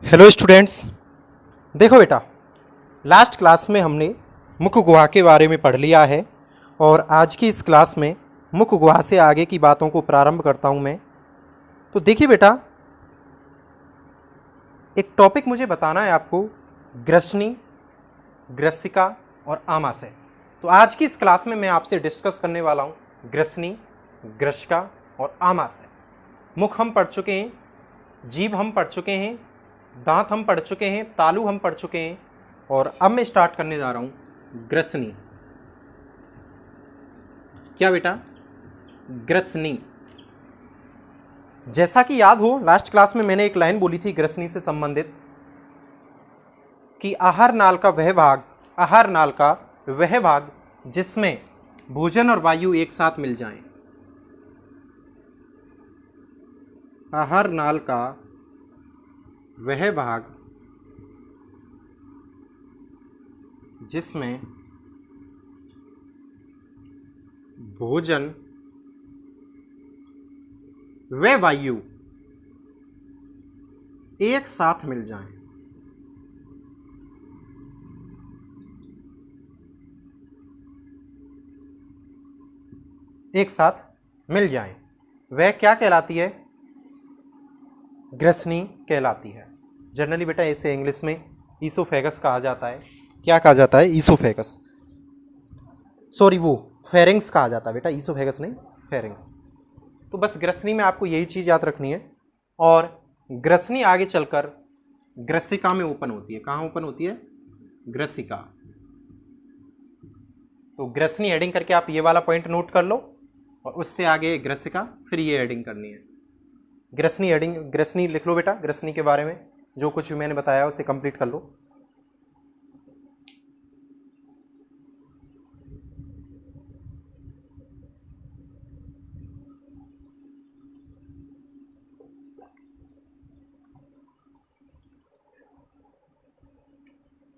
Hello students. देखो बेटा, last class में हमने मुख गुहा के बारे में पढ़ लिया है और आज की इस क्लास में मुख गुहा से आगे की बातों को प्रारंभ करता हूं मैं। तो देखिए बेटा, एक टॉपिक मुझे बताना है आपको, ग्रसनी, ग्रसिका और आमाशय। तो आज की इस क्लास में मैं आपसे डिस्कस करने वाला हूं ग्रसनी, ग्रसिका और आमाशय। मुख हम पढ़ चुके हैं, जीभ हम पढ़ चुके हैं, दांत हम पढ़ चुके हैं, तालु हम पढ़ चुके हैं और अब मैं स्टार्ट करने जा रहा हूं ग्रसनी। क्या बेटा? ग्रसनी। जैसा कि याद हो, लास्ट क्लास में मैंने एक लाइन बोली थी ग्रसनी से संबंधित कि आहार नाल का वह भाग जिसमें भोजन और वायु एक साथ मिल जाएं। आहार नाल का वह भाग जिसमें भोजन व वायु एक साथ मिल जाएं। एक साथ मिल जाएं, वह क्या कहलाती है? ग्रसनी कहलाती है। जनरली बेटा इसे इंग्लिश में ईसोफेगस कहा जाता है। क्या कहा जाता है? ईसोफेगस। सॉरी, वो फेरिंग्स कहा जाता है बेटा, ईसोफेगस नहीं, फेरिंग्स। तो बस ग्रसनी में आपको यही चीज़ याद रखनी है। और ग्रसनी आगे चलकर ग्रसिका में ओपन होती है। कहाँ ओपन होती है? ग्रसिका। तो ग्रसनी एडिंग करके आप ये वाला पॉइंट नोट कर लो और उससे आगे ग्रसिका, फिर ये एडिंग करनी है। ग्रसनी एडिंग, ग्रसनी लिख लो बेटा। ग्रसनी के बारे में जो कुछ भी मैंने बताया उसे कंप्लीट कर लो।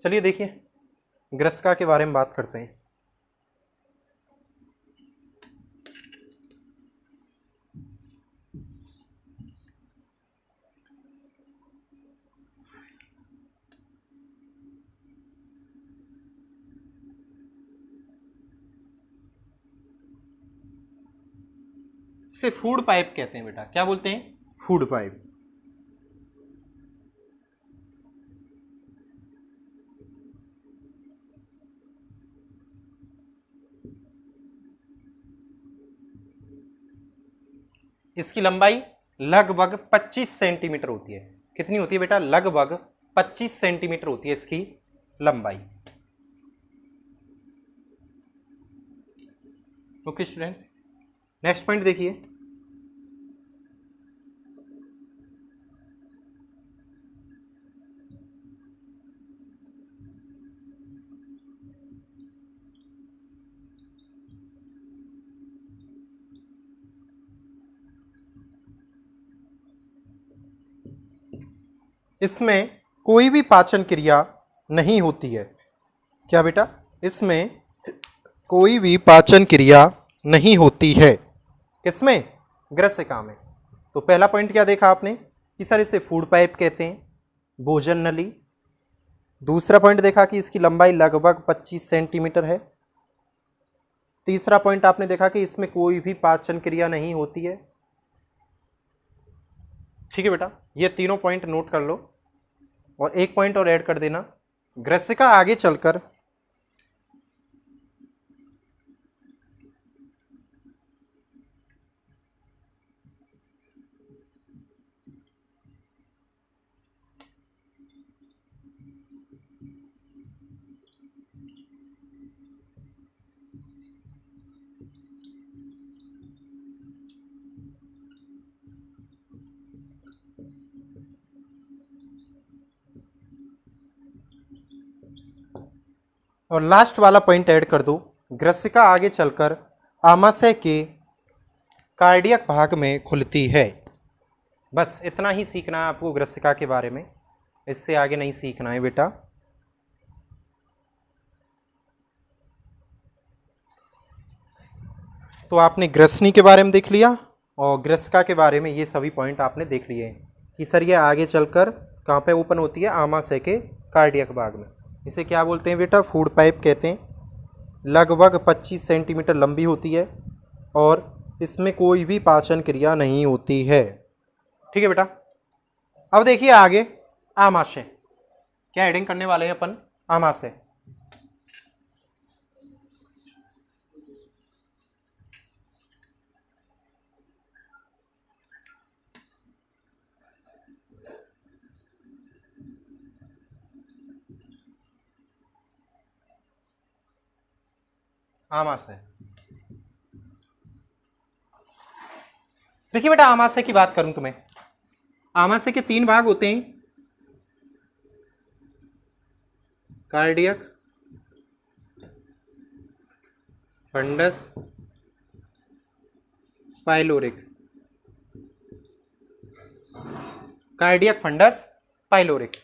चलिए देखिए, ग्रसिका के बारे में बात करते हैं। इसे फूड पाइप कहते हैं बेटा। क्या बोलते हैं? Food pipe. इसकी लंबाई लगभग 25 सेंटीमीटर होती है। कितनी होती है बेटा? लगभग 25 सेंटीमीटर होती है इसकी लंबाई। ओके स्टूडेंट्स, नेक्स्ट पॉइंट देखिए। इसमें कोई भी पाचन क्रिया नहीं होती है। क्या बेटा? इसमें कोई भी पाचन क्रिया नहीं होती है। किसमें? ग्रसिका में। तो पहला पॉइंट क्या देखा आपने कि सर इसे फूड पाइप कहते हैं, भोजन नली। दूसरा पॉइंट देखा कि इसकी लंबाई लगभग 25 सेंटीमीटर है। तीसरा पॉइंट आपने देखा कि इसमें कोई भी पाचन क्रिया नहीं होती है। ठीक है बेटा, ये तीनों पॉइंट नोट कर लो और एक पॉइंट और ऐड कर देना। ग्रसिका आगे चलकर और लास्ट वाला पॉइंट ऐड कर दो। ग्रसिका आगे चलकर आमाशय के कार्डियक भाग में खुलती है। बस इतना ही सीखना है आपको ग्रसिका के बारे में, इससे आगे नहीं सीखना है बेटा। तो आपने ग्रसनी के बारे में देख लिया और ग्रसिका के बारे में ये सभी पॉइंट आपने देख लिए कि सर ये आगे चलकर कहाँ पे ओपन होती है? आमाशय के कार्डियक भाग में। इसे क्या बोलते हैं बेटा? फूड पाइप कहते हैं। लगभग 25 सेंटीमीटर लंबी होती है और इसमें कोई भी पाचन क्रिया नहीं होती है। ठीक है बेटा। अब देखिए आगे आमाशय, क्या हेडिंग करने वाले हैं अपन? आमाशय। आमाशय, देखिए बेटा आमाशय की बात करूं तुम्हें, आमाशय के 3 भाग होते हैं, cardiac, fundus, pyloric. Cardiac, fundus, pyloric.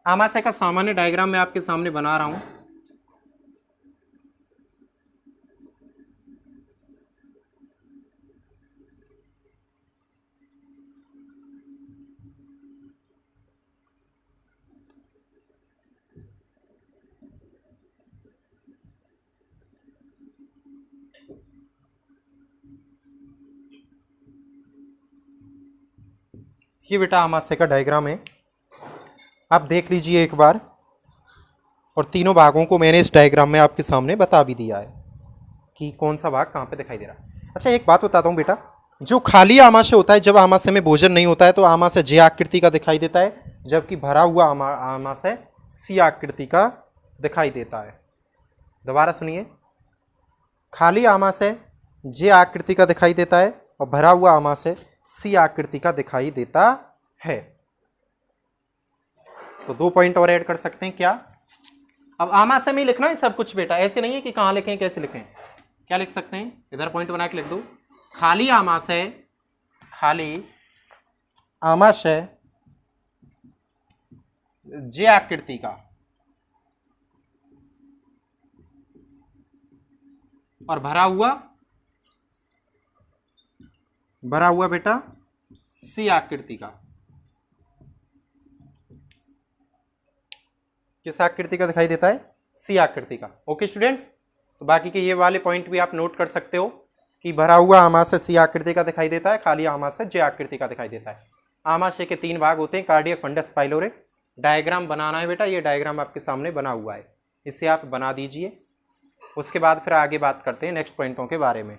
आमाशय का सामान्य डायग्राम मैं आपके सामने बना रहा हूं। ये बेटा आमाशय का डायग्राम है, आप देख लीजिए एक बार। और तीनों भागों को मैंने इस डायग्राम में आपके सामने बता भी दिया है कि कौन सा भाग कहाँ पे दिखाई दे रहा है। अच्छा एक बात बताता हूँ बेटा, जो खाली आमाशय होता है, जब आमाशय में भोजन नहीं होता है तो आमाशय जे आकृति का दिखाई देता है, जबकि भरा हुआ आमाशय सी आकृति का दिखाई देता है। दोबारा सुनिए, खाली आमाशय जे आकृति का दिखाई देता है और भरा हुआ आमाशय सी आकृति का दिखाई देता है। तो 2 पॉइंट और ऐड कर सकते हैं क्या? अब आमाशय में लिखना है सब कुछ बेटा, ऐसे नहीं है कि कहां लिखें कैसे लिखें। क्या लिख सकते हैं? इधर पॉइंट बना के लिख दो, खाली आमाशय, खाली आमाशय जे आकृति का और भरा हुआ बेटा सी आकृति का। किस आकृति का दिखाई देता है? सी आकृति का। ओके स्टूडेंट्स, तो बाकी के ये वाले पॉइंट भी आप नोट कर सकते हो कि भरा हुआ आमाशय सी आकृति का दिखाई देता है, खाली आमाशय जे आकृति का दिखाई देता है। आमाशय के 3 भाग होते हैं, कार्डियक, फंडस, पाइलोरिक। डायग्राम बनाना है बेटा, ये डायग्राम आपके सामने बना हुआ है, इसे आप बना दीजिए। उसके बाद फिर आगे बात करते हैं नेक्स्ट पॉइंटों के बारे में।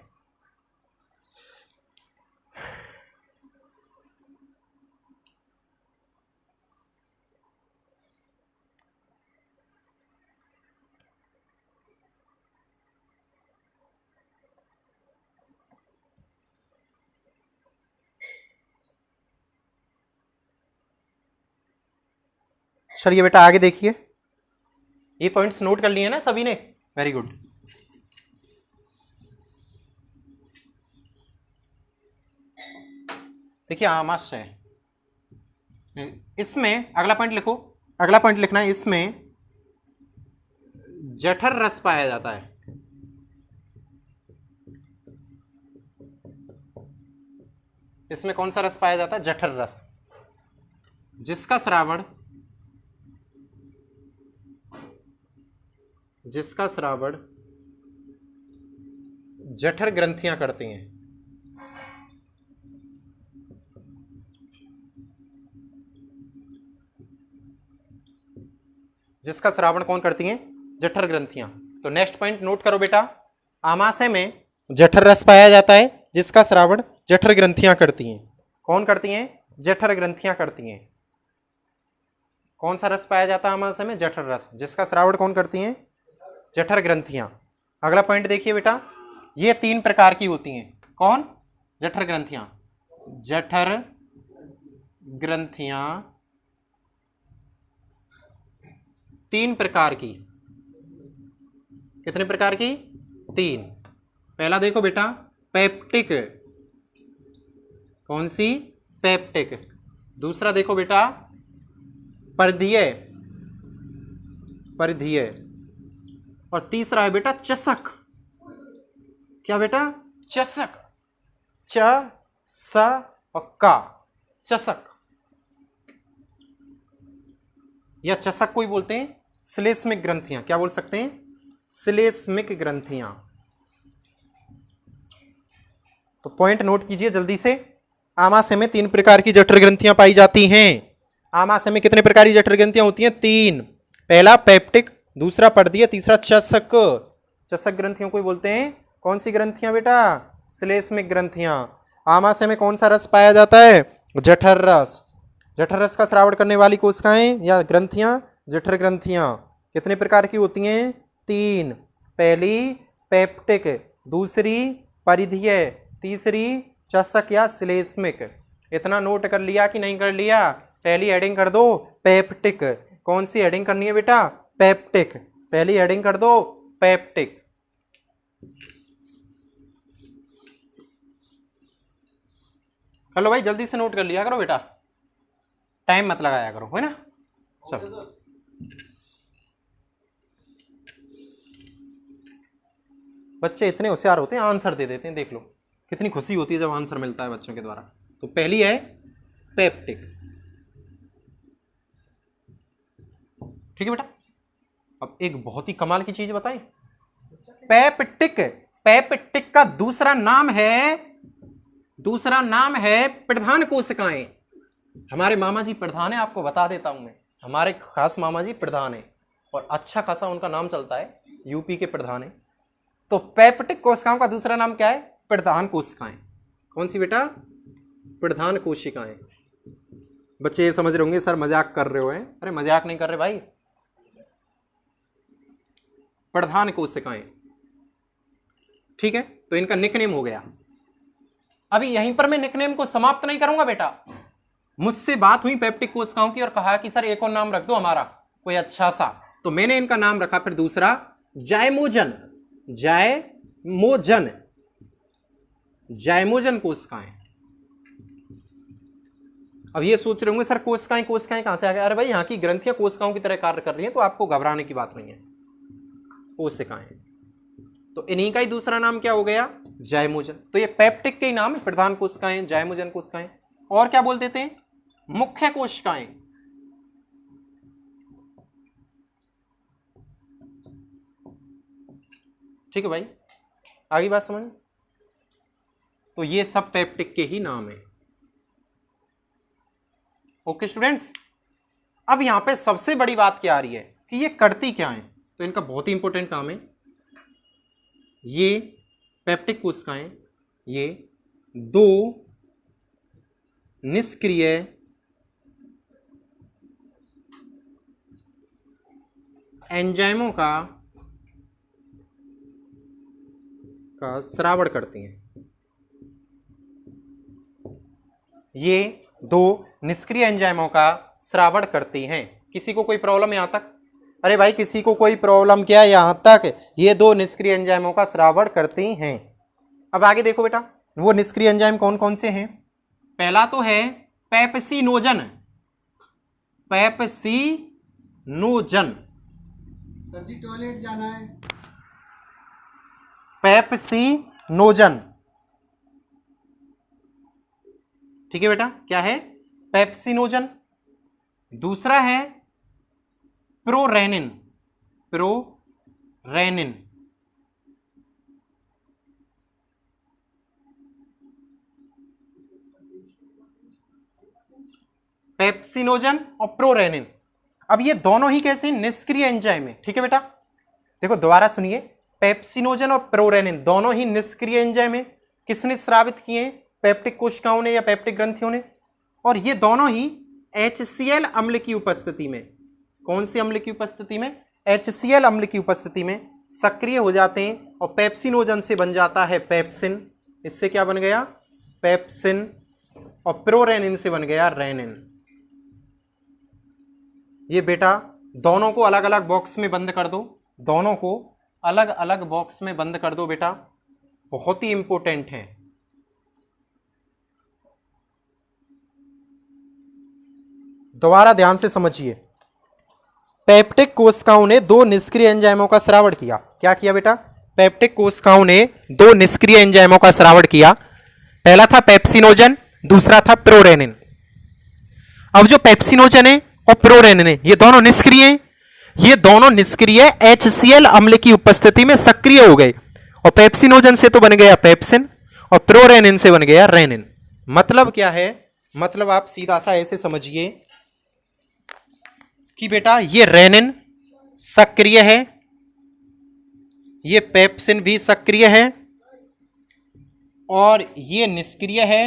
चलिए बेटा आगे देखिए, ये पॉइंट्स नोट कर लिए ना सभी ने? Very good. देखिए आमाशय, इसमें अगला पॉइंट लिखो, अगला पॉइंट लिखना है, इसमें जठर रस पाया जाता है। इसमें कौन सा रस पाया जाता है? जठर रस, जिसका श्रावण जठर ग्रंथियां करती हैं। जिसका श्रावण कौन करती हैं? जठर ग्रंथियां। तो नेक्स्ट पॉइंट नोट करो बेटा, आमाशय में जठर रस पाया जाता है जिसका श्रावण जठर ग्रंथियां करती हैं। कौन करती हैं? जठर ग्रंथियां करती हैं। कौन सा रस पाया जाता है आमाशय में? जठर रस, जिसका श्रावण कौन करती हैं? जठर ग्रंथियां। अगला पॉइंट देखिए बेटा, ये 3 प्रकार की होती हैं। कौन? जठर ग्रंथियां। जठर ग्रंथियां 3 प्रकार की। कितने प्रकार की? 3। पहला देखो बेटा पेप्टिक, कौन सी? पेप्टिक। दूसरा देखो बेटा परिधीय, परिधीय। और तीसरा है बेटा चषक। क्या बेटा? चषक, च स और का, चषक। या चषक को ही बोलते हैं श्लेष्मिक ग्रंथियां। क्या बोल सकते हैं? श्लेष्मिक ग्रंथियां। तो पॉइंट नोट कीजिए जल्दी से। आमाशय में 3 प्रकार की जठर ग्रंथियां पाई जाती हैं। आमाशय में कितने प्रकार की जठर ग्रंथियां होती हैं? 3। पहला पेप्टिक, दूसरा पर्दीय, तीसरा चषक। चषक ग्रंथियों को बोलते हैं कौन सी ग्रंथियां बेटा? श्लेष्मिक ग्रंथियां। आमाशय में कौन सा रस पाया जाता है? जठर रस। जठर रस का स्रावण करने वाली कोशिकाएं या ग्रंथियां जठर ग्रंथियां कितने प्रकार की होती हैं? 3। पहली पेप्टिक, दूसरी परिधीय, तीसरी चषक या श्लेष्मिक। इतना नोट कर लिया कि नहीं कर लिया? पहली हेडिंग कर दो पेप्टिक। कौन सी हेडिंग करनी है बेटा? पेप्टिक। पहली हेडिंग कर दो पेप्टिक। कर लो भाई, जल्दी से नोट कर लिया करो बेटा, टाइम मत लगाया करो, है ना? चलो बच्चे इतने होशियार होते हैं, आंसर दे देते हैं। देख लो कितनी खुशी होती है जब आंसर मिलता है बच्चों के द्वारा। तो पहली है पेप्टिक। ठीक है बेटा। अब एक बहुत ही कमाल की चीज बताएं। पेप्टिक, पेप्टिक का दूसरा नाम है प्रधान कोशिकाएं। हमारे मामा जी प्रधान है, आपको बता देता हूं मैं। हमारे खास मामा जी प्रधान है और अच्छा खासा उनका नाम चलता है, यूपी के प्रधान है। तो पेप्टिक कोशिकाओं का दूसरा नाम क्या है? प्रधान कोशिकाएं। कौन सी बेटा? प्रधान कोशिकाएं। बच्चे ये समझ रहे होंगे सर मजाक कर रहे हो हैं। अरे मजाक नहीं कर रहे भाई, प्रधान कोशिकाएं। ठीक है, तो इनका निकनेम हो गया। अभी यहीं पर मैं निकनेम को समाप्त नहीं करूंगा बेटा। मुझसे बात हुई पेप्टिक कोशिकाओं की और कहा कि सर एक और नाम रख दो हमारा कोई अच्छा सा। तो मैंने इनका नाम रखा फिर दूसरा जायमोजन। जायमोजन, जायमोजन कोशिकाएं। अब ये सोच रहे होंगे सर कोशिकाएं कहां से आ गए? अरे भाई यहाँ की ग्रंथियां कोशिकाओं की तरह कार्य कर रही हैं, तो आपको घबराने की बात नहीं है। कोशिकाएं, तो इन्हीं का ही दूसरा नाम क्या हो गया? जायमोजन। तो ये पेप्टिक के ही नाम है, प्रधान कोशिकाएं, जायमोजन कोशिकाएं। और क्या बोल देते हैं? मुख्य कोशिकाएं। ठीक है भाई, आगे बात समझ। तो ये सब पेप्टिक के ही नाम है। ओके स्टूडेंट्स, अब यहां पे सबसे बड़ी बात क्या आ रही है कि ये करती क्या है? तो इनका बहुत ही इंपॉर्टेंट काम है। ये पेप्टिक कोशिकाएं ये 2 निष्क्रिय एंजाइमों का स्रावण करती हैं। ये 2 निष्क्रिय एंजाइमों का स्रावण करती हैं। किसी को कोई प्रॉब्लम यहां तक? अरे भाई किसी को कोई प्रॉब्लम क्या यहां तक? ये 2 निष्क्रिय एंजाइमों का स्रावण करती हैं। अब आगे देखो बेटा, वो निष्क्रिय एंजाइम कौन कौन से हैं? पहला तो है पेप्सिनोजन। पेप्सिनोजन, सर जी टॉयलेट जाना है। पेप्सिनोजन। ठीक है बेटा, क्या है? पेप्सिनोजन। दूसरा है प्रोरेनिन। प्रोरेनिन, पेप्सिनोजन और प्रोरेनिन। अब ये दोनों ही कैसे? निष्क्रिय एंजाइम है। ठीक है बेटा, देखो दोबारा सुनिए, पेप्सिनोजन और प्रोरेनिन दोनों ही निष्क्रिय एंजाइम है। किसने स्रावित किए? पेप्टिक कोशिकाओं ने या पेप्टिक ग्रंथियों ने। और ये दोनों ही HCl अम्ल की उपस्थिति में, कौन सी अम्ल की उपस्थिति में? HCl अम्ल की उपस्थिति में सक्रिय हो जाते हैं और पेप्सिनोजन से बन जाता है पेप्सिन। इससे क्या बन गया? पेप्सिन। और प्रोरेनिन से बन गया रेनिन। ये बेटा दोनों को अलग अलग बॉक्स में बंद कर दो, दोनों को अलग अलग बॉक्स में बंद कर दो बेटा, बहुत ही इंपॉर्टेंट है। दोबारा ध्यान से समझिए, पेप्टिक कोशिकाओं ने 2 निष्क्रिय एंजाइमों का स्रावण किया। क्या किया बेटा? पेप्टिक कोशिकाओं ने 2 निष्क्रिय एंजाइमों का स्रावण किया। पहला था पेप्सिनोजन, दूसरा था प्रोरेनिन। अब जो पेप्सिनोजन है और प्रोरेनिन है, ये दोनों निष्क्रिय हैं। ये दोनों निष्क्रिय HCl अम्ल की उपस्थिति में सक्रिय हो गए, और पेप्सिनोजन से तो बन गया पेप्सिन, और प्रोरेनिन से बन गया रेनिन। मतलब क्या है, मतलब आप सीधा सा ऐसे समझिए कि बेटा ये रेनिन सक्रिय है, ये पेप्सिन भी सक्रिय है, और ये निष्क्रिय है,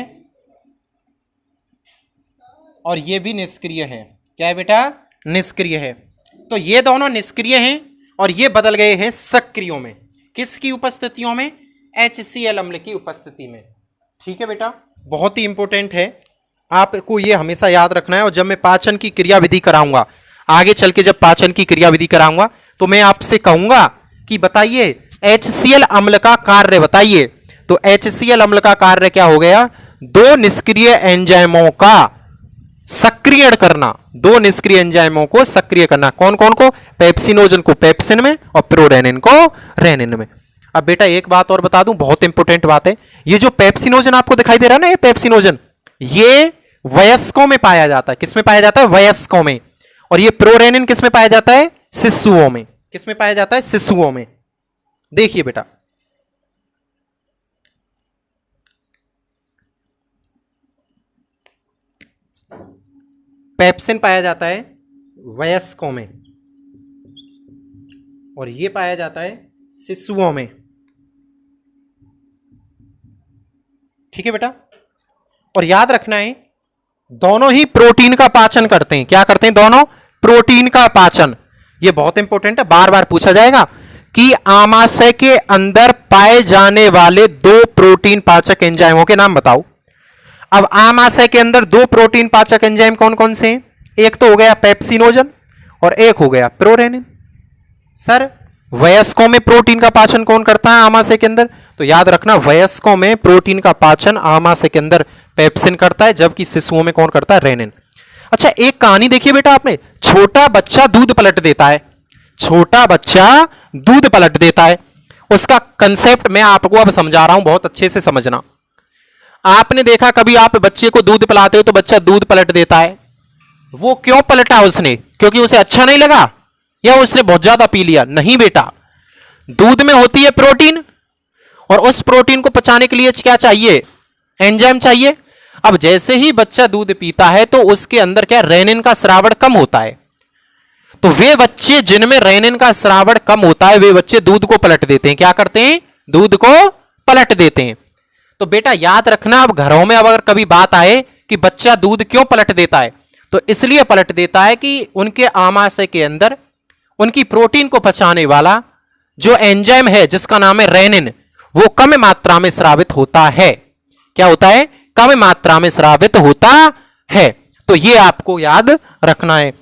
और ये भी निष्क्रिय है। क्या है बेटा, निष्क्रिय है। तो ये दोनों निष्क्रिय हैं और ये बदल गए हैं सक्रियों में। किसकी उपस्थितियों में, HCl अम्ल की उपस्थिति में। ठीक है बेटा, बहुत ही इंपॉर्टेंट है, आपको ये हमेशा याद रखना है। और जब मैं पाचन की क्रियाविधि कराऊंगा, आगे चल के जब पाचन की क्रियाविधि कराऊंगा, तो मैं आपसे कहूंगा कि बताइए HCl अम्ल का कार्य बताइए। तो HCl अम्ल का कार्य क्या हो गया, दो निष्क्रिय एंजाइमों का सक्रियण करना, दो निष्क्रिय एंजाइमों को सक्रिय करना। कौन कौन को, पेप्सिनोजन को पेप्सिन में और प्रोरेनिन को रेनिन में। अब बेटा एक बात और बता दूं, बहुत इंपॉर्टेंट बात है, ये जो पेप्सिनोजन आपको दिखाई दे रहा है ना, ये पेप्सिनोजन, ये वयस्कों में पाया जाता है। किसमें पाया जाता है, वयस्कों में। और ये प्रोरेनिन किसमें पाया जाता है, शिशुओं में। किसमें पाया जाता है, शिशुओं में। देखिए बेटा, पेप्सिन पाया जाता है वयस्कों में, और ये पाया जाता है शिशुओं में। ठीक है बेटा, और याद रखना है दोनों ही प्रोटीन का पाचन करते हैं। क्या करते हैं, दोनों प्रोटीन का पाचन। ये बहुत इंपॉर्टेंट है, बार बार पूछा जाएगा कि आमाशय के अंदर पाए जाने वाले दो प्रोटीन पाचक एंजाइमों के नाम बताओ। अब आमाशय के अंदर दो प्रोटीन पाचक एंजाइम कौन कौन से हैं, एक तो हो गया पेप्सिनोजन और एक हो गया प्रोरेनिन। सर वयस्कों में प्रोटीन का पाचन कौन करता है आमाशय के अंदर, तो याद रखना वयस्कों में प्रोटीन का पाचन आमाशय के अंदर पेप्सिन करता है, जबकि शिशुओं में कौन करता है, रेनिन। अच्छा एक कहानी देखिए बेटा आपने, छोटा बच्चा दूध पलट देता है, छोटा बच्चा दूध पलट देता है। उसका कंसेप्ट मैं आपको अब समझा रहा हूं, बहुत अच्छे से समझना। आपने देखा कभी आप बच्चे को दूध पिलाते हो तो बच्चा दूध पलट देता है, वो क्यों पलटा उसने, क्योंकि उसे अच्छा नहीं लगा या उसने बहुत ज्यादा पी लिया? नहीं बेटा, दूध में होती है प्रोटीन, और उस प्रोटीन को पचाने के लिए क्या चाहिए, एंजाइम चाहिए। अब जैसे ही बच्चा दूध पीता है तो उसके अंदर क्या, रेनिन का स्रावण कम होता है। तो वे बच्चे जिनमें रेनिन का स्रावण कम होता है, वे बच्चे दूध को पलट देते हैं। क्या करते हैं, दूध को पलट देते हैं। तो बेटा याद रखना, अब घरों में अगर कभी बात आए कि बच्चा दूध क्यों पलट देता है, तो इसलिए पलट देता है कि उनके आमाशय के अंदर उनकी प्रोटीन को पचाने वाला जो एंजाइम है जिसका नाम है रेनिन, वो कम मात्रा में स्रावित होता है। क्या होता है, कम मात्रा में स्रावित होता है। तो ये आपको याद रखना है।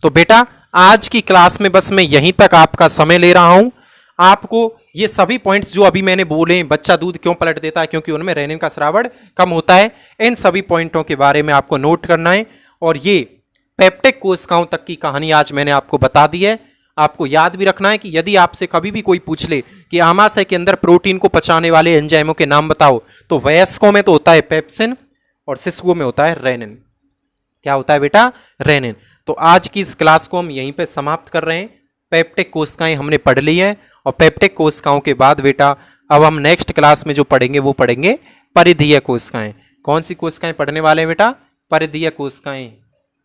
तो बेटा आज की क्लास में बस मैं यहीं तक आपका समय ले रहा हूं। आपको ये सभी पॉइंट्स जो अभी मैंने बोले, बच्चा दूध क्यों पलट देता है, क्योंकि उनमें रेनिन का स्रावण कम होता है, इन सभी पॉइंटों के बारे में आपको नोट करना है। और ये पेप्टिक कोशिकाओं तक की कहानी आज मैंने आपको बता दी है। आपको याद भी रखना है कि यदि आपसे कभी भी कोई पूछ ले कि आमाशय के अंदर प्रोटीन को पचाने वाले एंजाइमों के नाम बताओ, तो वयस्कों में तो होता है पेप्सिन और शिशुओं में होता है रेनिन। क्या होता है बेटा, रेनिन। तो आज की इस क्लास को हम यहीं पे समाप्त कर रहे हैं। पेप्टिक कोशिकाएं हमने पढ़ ली है, और पेप्टिक कोशिकाओं के बाद बेटा अब हम नेक्स्ट क्लास में जो पढ़ेंगे वो पढ़ेंगे परिधीय कोशिकाएं। कौन सी कोशिकाएं पढ़ने वाले हैं बेटा, परिधीय कोशिकाएं।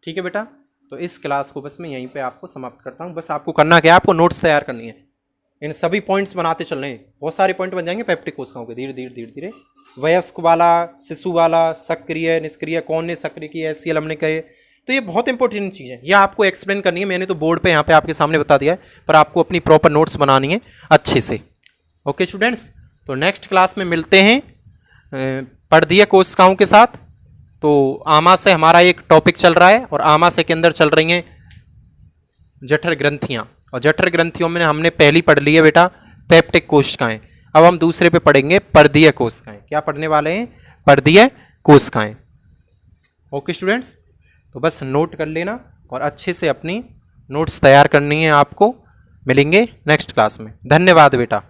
ठीक है बेटा, तो इस क्लास को बस मैं यहीं पे आपको समाप्त करता हूं। बस आपको करना क्या है, आपको नोट्स तैयार करनी है, इन सभी पॉइंट्स बनाते चल रहे हैं। बहुत सारे पॉइंट बन जाएंगे पेप्टिक कोशिकाओं के, धीरे धीरे धीरे धीरे। वयस्क वाला, शिशु वाला, सक्रिय, निष्क्रिय, कौन ने सक्रिय किया, HCl हमने कहे। तो ये बहुत इंपॉर्टेंट चीज़ है, ये आपको एक्सप्लेन करनी है। मैंने तो बोर्ड पे यहाँ पे आपके सामने बता दिया है, पर आपको अपनी प्रॉपर नोट्स बनानी है अच्छे से। ओके स्टूडेंट्स, तो नेक्स्ट क्लास में मिलते हैं परिधीय कोशिकाओं के साथ। तो आमाशय हमारा एक टॉपिक चल रहा है, और आमाशय के अंदर चल रही हैं जठर ग्रंथियाँ, और जठर ग्रंथियों में हमने पहली पढ़ ली है बेटा पेप्टिक कोशिकाएं। अब हम दूसरे पे पढ़ेंगे परिधीय कोशिकाएं। क्या पढ़ने वाले हैं, परिधीय कोशिकाएं। ओके स्टूडेंट्स, तो बस नोट कर लेना और अच्छे से अपनी नोट्स तैयार करनी है आपको। मिलेंगे नेक्स्ट क्लास में। धन्यवाद बेटा।